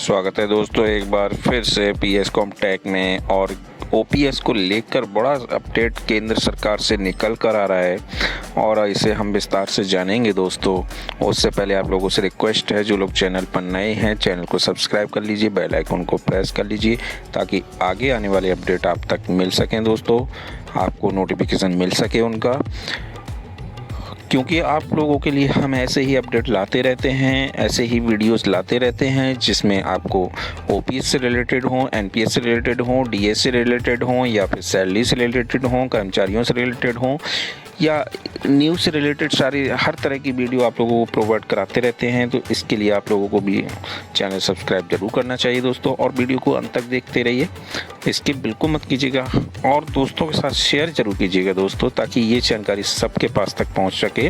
स्वागत है दोस्तों एक बार फिर से पीएस कॉमटेक में। और ओपीएस को लेकर बड़ा अपडेट केंद्र सरकार से निकल कर आ रहा है और इसे हम विस्तार से जानेंगे दोस्तों। उससे पहले आप लोगों से रिक्वेस्ट है, जो लोग चैनल पर नए हैं चैनल को सब्सक्राइब कर लीजिए, बेल आइकन को प्रेस कर लीजिए ताकि आगे आने वाले अपडेट आप तक मिल सकें दोस्तों, आपको नोटिफिकेशन मिल सके उनका, क्योंकि आप लोगों के लिए हम ऐसे ही अपडेट लाते रहते हैं, ऐसे ही वीडियोस लाते रहते हैं जिसमें आपको ओपीएस से रिलेटेड हो, एनपीएस से रिलेटेड हो, डीएस से रिलेटेड हो या फिर सैलरी से रिलेटेड हो, कर्मचारियों से रिलेटेड हो या न्यूज़ से रिलेटेड सारी हर तरह की वीडियो आप लोगों को प्रोवाइड कराते रहते हैं। तो इसके लिए आप लोगों को भी चैनल सब्सक्राइब जरूर करना चाहिए दोस्तों, और वीडियो को अंत तक देखते रहिए, स्किप बिल्कुल मत कीजिएगा और दोस्तों के साथ शेयर जरूर कीजिएगा दोस्तों, ताकि ये जानकारी सबके पास तक पहुंच सके।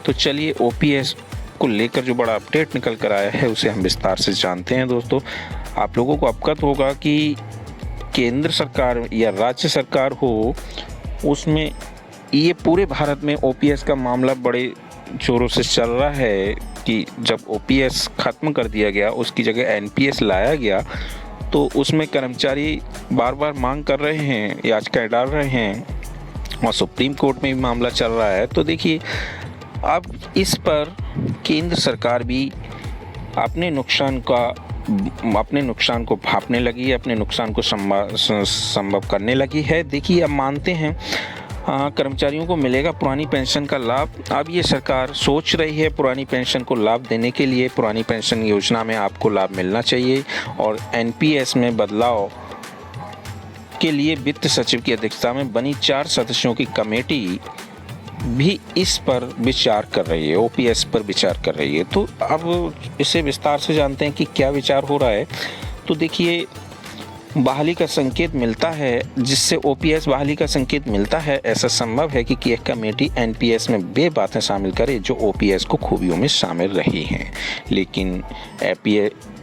तो चलिए ओपीएस को लेकर जो बड़ा अपडेट निकल कर आया है उसे हम विस्तार से जानते हैं दोस्तों। आप लोगों को अवगत होगा कि केंद्र सरकार या राज्य सरकार हो, उसमें ये पूरे भारत में ओपीएस का मामला बड़े जोरों से चल रहा है कि जब ओपीएस ख़त्म कर दिया गया, उसकी जगह एनपीएस लाया गया, तो उसमें कर्मचारी बार बार मांग कर रहे हैं, याचिकाएं डाल रहे हैं और सुप्रीम कोर्ट में भी मामला चल रहा है। तो देखिए अब इस पर केंद्र सरकार भी अपने नुकसान को भांपने लगी है, अपने नुकसान को संभव करने लगी है। देखिए अब मानते हैं कर्मचारियों को मिलेगा पुरानी पेंशन का लाभ। अब ये सरकार सोच रही है पुरानी पेंशन को लाभ देने के लिए, पुरानी पेंशन योजना में आपको लाभ मिलना चाहिए और एनपीएस में बदलाव के लिए वित्त सचिव की अध्यक्षता में बनी 4 सदस्यों की कमेटी भी इस पर विचार कर रही है, ओपीएस पर विचार कर रही है। तो अब इसे विस्तार से जानते हैं कि क्या विचार हो रहा है। तो देखिए बहाली का संकेत मिलता है, जिससे ओपीएस बहाली का संकेत मिलता है, ऐसा संभव है कि एक कमेटी एनपीएस में वे बातें शामिल करे जो ओपीएस को खूबियों में शामिल रही हैं। लेकिन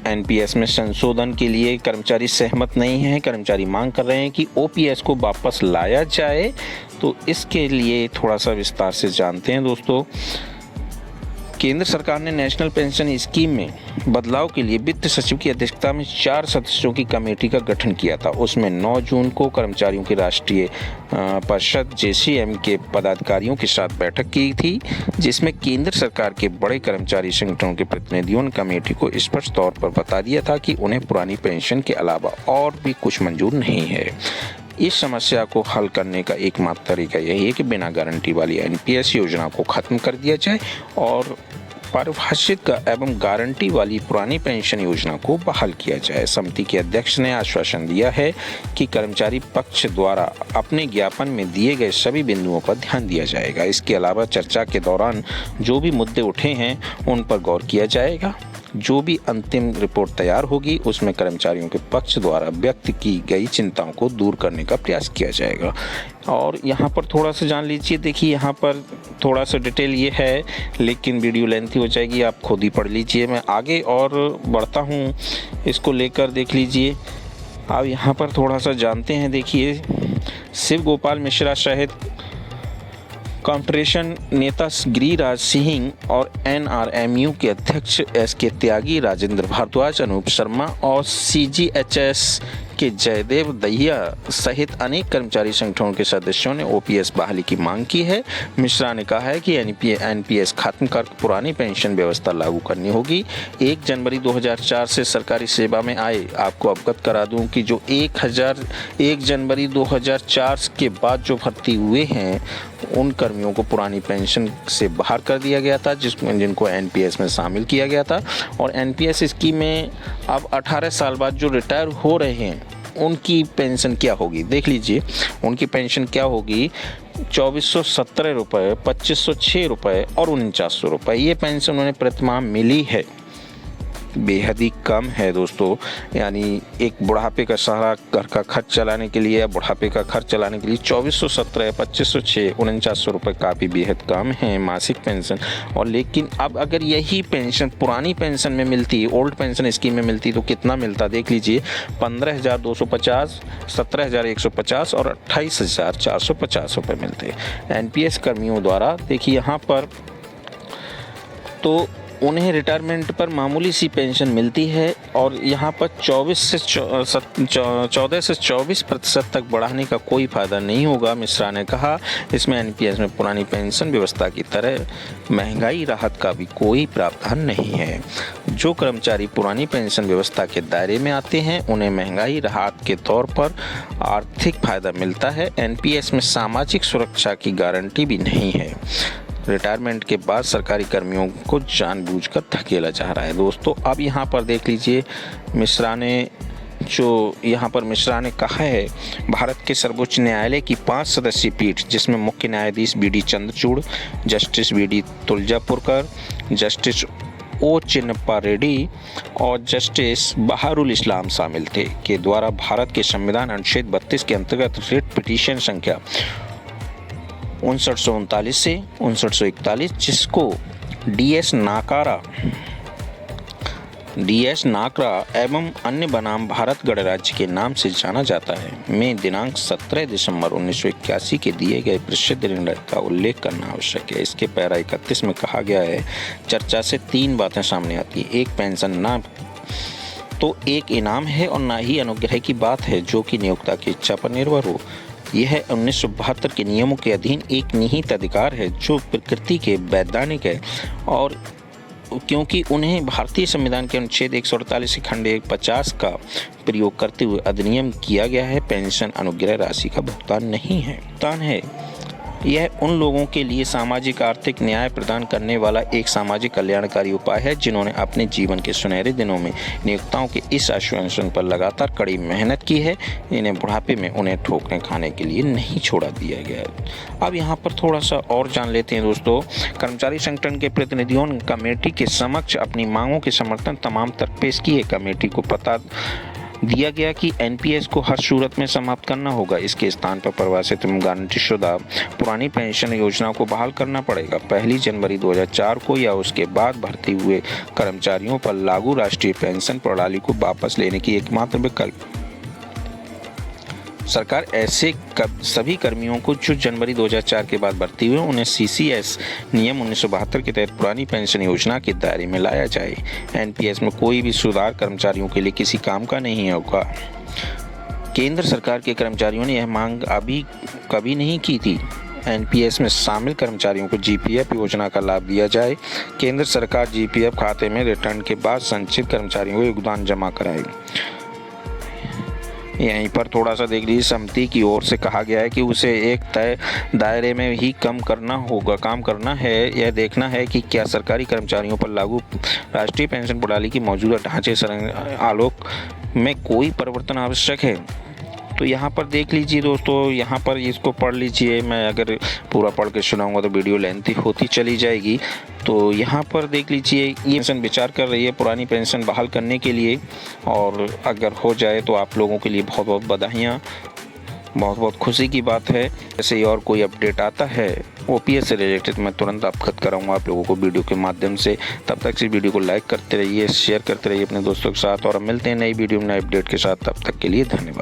एनपीएस में संशोधन के लिए कर्मचारी सहमत नहीं हैं। कर्मचारी मांग कर रहे हैं कि ओपीएस को वापस लाया जाए। तो इसके लिए थोड़ा सा विस्तार से जानते हैं दोस्तों। केंद्र सरकार ने नेशनल पेंशन स्कीम में बदलाव के लिए वित्त सचिव की अध्यक्षता में 4 सदस्यों की कमेटी का गठन किया था। उसमें 9 जून को कर्मचारियों की राष्ट्रीय परिषद जेसीएम के पदाधिकारियों के साथ बैठक की थी, जिसमें केंद्र सरकार के बड़े कर्मचारी संगठनों के प्रतिनिधियों ने कमेटी को स्पष्ट तौर पर बता दिया था कि उन्हें पुरानी पेंशन के अलावा और भी कुछ मंजूर नहीं है। इस समस्या को हल करने का एकमात्र तरीका यही है कि बिना गारंटी वाली एनपीएस योजना को खत्म कर दिया जाए और परिभाषित एवं गारंटी वाली पुरानी पेंशन योजना को बहाल किया जाए। समिति के अध्यक्ष ने आश्वासन दिया है कि कर्मचारी पक्ष द्वारा अपने ज्ञापन में दिए गए सभी बिंदुओं पर ध्यान दिया जाएगा। इसके अलावा चर्चा के दौरान जो भी मुद्दे उठे हैं उन पर गौर किया जाएगा। जो भी अंतिम रिपोर्ट तैयार होगी उसमें कर्मचारियों के पक्ष द्वारा व्यक्त की गई चिंताओं को दूर करने का प्रयास किया जाएगा। और यहाँ पर थोड़ा सा जान लीजिए। देखिए यहाँ पर थोड़ा सा डिटेल ये है, लेकिन वीडियो लेंथी हो जाएगी, आप खुद ही पढ़ लीजिए। मैं आगे और बढ़ता हूँ, इसको लेकर देख लीजिए। अब यहाँ पर थोड़ा सा जानते हैं। देखिए शिव गोपाल मिश्रा सहित कॉन्फेडरेशन नेता गिरिराज सिंह और एनआरएमयू के अध्यक्ष एसके त्यागी, राजेंद्र भारद्वाज, अनूप शर्मा और सीजीएचएस के जयदेव दहिया सहित अनेक कर्मचारी संगठनों के सदस्यों ने ओपीएस बहाली की मांग की है। मिश्रा ने कहा है कि एनपीएस खत्म कर पुरानी पेंशन व्यवस्था लागू करनी होगी। 1 जनवरी 2004 से सरकारी सेवा में आए, आपको अवगत करा दूं कि जो 1 जनवरी 2004 के बाद जो भर्ती हुए हैं उन कर्मियों को पुरानी पेंशन से बाहर कर दिया गया था, जिनको एनपीएस में शामिल किया गया था। और एनपीएस स्कीम में अब 18 साल बाद जो रिटायर हो रहे हैं उनकी पेंशन क्या होगी, देख लीजिए। उनकी पेंशन क्या होगी, 2417 रुपये, 2506 रुपये और 4900 रुपये। ये पेंशन उन्हें प्रतिमाह मिली है, बेहद ही कम है दोस्तों। यानी एक बुढ़ापे का सहारा, घर का खर्च चलाने के लिए या बुढ़ापे का खर्च चलाने के लिए 2417, 2506, 4900 रुपये काफ़ी बेहद कम है मासिक पेंशन। और लेकिन अब अगर यही पेंशन पुरानी पेंशन में मिलती, ओल्ड पेंशन स्कीम में मिलती, तो कितना मिलता देख लीजिए। 15,250, 17,150 और 28,450 रुपये मिलते एनपीएस कर्मियों द्वारा। देखिए यहाँ पर तो उन्हें रिटायरमेंट पर मामूली सी पेंशन मिलती है और यहाँ पर 14 से 24% तक बढ़ाने का कोई फायदा नहीं होगा। मिश्रा ने कहा, इसमें एनपीएस में पुरानी पेंशन व्यवस्था की तरह महंगाई राहत का भी कोई प्रावधान नहीं है। जो कर्मचारी पुरानी पेंशन व्यवस्था के दायरे में आते हैं उन्हें महंगाई राहत के तौर पर आर्थिक फायदा मिलता है। एनपीएस में सामाजिक सुरक्षा की गारंटी भी नहीं है। रिटायरमेंट के बाद सरकारी कर्मियों को जानबूझकर धकेला जा रहा है। दोस्तों, अब यहाँ पर देख लीजिए मिश्रा ने कहा है, भारत के सर्वोच्च न्यायालय की 5 सदस्यीय पीठ, जिसमें मुख्य न्यायाधीश B D. Chandrachud, justice B D. Tuljapurkar, justice O Chinnappa Reddy और जस्टिस बहारुल इस्लाम शामिल थे, के द्वारा भारत के संविधान अनुच्छेद 32 के अंतर्गत रिट पिटीशन संख्या 5939 से 5941, जिसको डीएस नाकरा एवं अन्य बनाम भारत गणराज्य के नाम से जाना जाता है, में दिनांक 17 दिसंबर 1981 के दिए गए प्रसिद्ध निर्णय का उल्लेख करना आवश्यक है। इसके पैरा 31 में कहा गया है, चर्चा से 3 बातें सामने आती हैं। एक, पेंशन ना तो एक इनाम है और ना ही अनुग्रह की बात है जो कि नियोक्ता की इच्छा पर निर्भर हो। यह 1972 के नियमों के अधीन एक निहित अधिकार है जो प्रकृति के वैधानिक है और क्योंकि उन्हें भारतीय संविधान के अनुच्छेद 148 खंड 50 का प्रयोग करते हुए अधिनियम किया गया है। पेंशन अनुग्रह राशि का भुगतान नहीं है, भुगतान है। यह उन लोगों के लिए सामाजिक आर्थिक न्याय प्रदान करने वाला एक सामाजिक कल्याणकारी उपाय है जिन्होंने अपने जीवन के सुनहरे दिनों में नियोक्ताओं के इस आश्वासन पर लगातार कड़ी मेहनत की है। इन्हें बुढ़ापे में उन्हें ठोकरें खाने के लिए नहीं छोड़ा दिया गया है। अब यहाँ पर थोड़ा सा और जान लेते हैं दोस्तों। कर्मचारी संगठन के प्रतिनिधियों ने कमेटी के समक्ष अपनी मांगों के समर्थन तमाम तर्क पेश किए। कमेटी को पता दिया गया कि एनपीएस को हर सूरत में समाप्त करना होगा। इसके स्थान पर प्रवासित एवं गारंटीशुदा पुरानी पेंशन योजना को बहाल करना पड़ेगा। 1 जनवरी 2004 को या उसके बाद भर्ती हुए कर्मचारियों पर लागू राष्ट्रीय पेंशन प्रणाली को वापस लेने की एकमात्र विकल्प। सरकार ऐसे सभी कर्मियों को जो जनवरी 2004 के बाद भर्ती हुए उन्हें सीसीएस नियम 1972 के तहत पुरानी पेंशन योजना के दायरे में लाया जाए। एनपीएस में कोई भी सुधार कर्मचारियों के लिए किसी काम का नहीं होगा। केंद्र सरकार के कर्मचारियों ने यह मांग अभी कभी नहीं की थी। एनपीएस में शामिल कर्मचारियों को जीपीएफ योजना का लाभ दिया जाए। केंद्र सरकार जीपीएफ खाते में रिटर्न के बाद संचित कर्मचारियों को योगदान जमा कराएगी। यहीं पर थोड़ा सा देख लीजिए, समिति की ओर से कहा गया है कि उसे एक तय दायरे में ही काम करना है। यह देखना है कि क्या सरकारी कर्मचारियों पर लागू राष्ट्रीय पेंशन प्रणाली की मौजूदा ढांचे आलोक में कोई परिवर्तन आवश्यक है। तो यहाँ पर देख लीजिए दोस्तों, यहाँ पर इसको पढ़ लीजिए। मैं अगर पूरा पढ़ के सुनाऊंगा तो वीडियो लेंथी होती चली जाएगी। तो यहाँ पर देख लीजिए, ये पेंशन विचार कर रही है पुरानी पेंशन बहाल करने के लिए, और अगर हो जाए तो आप लोगों के लिए बहुत बहुत बधाइयाँ, बहुत बहुत खुशी की बात है। ऐसे ही और कोई अपडेट आता है ओपीएस से रिलेटेड मैं तुरंत अवगत कराऊंगा आप लोगों को वीडियो के माध्यम से। तब तक इस वीडियो को लाइक करते रहिए, शेयर करते रहिए अपने दोस्तों के साथ, और मिलते हैं नई वीडियो में नए अपडेट के साथ। तब तक के लिए धन्यवाद।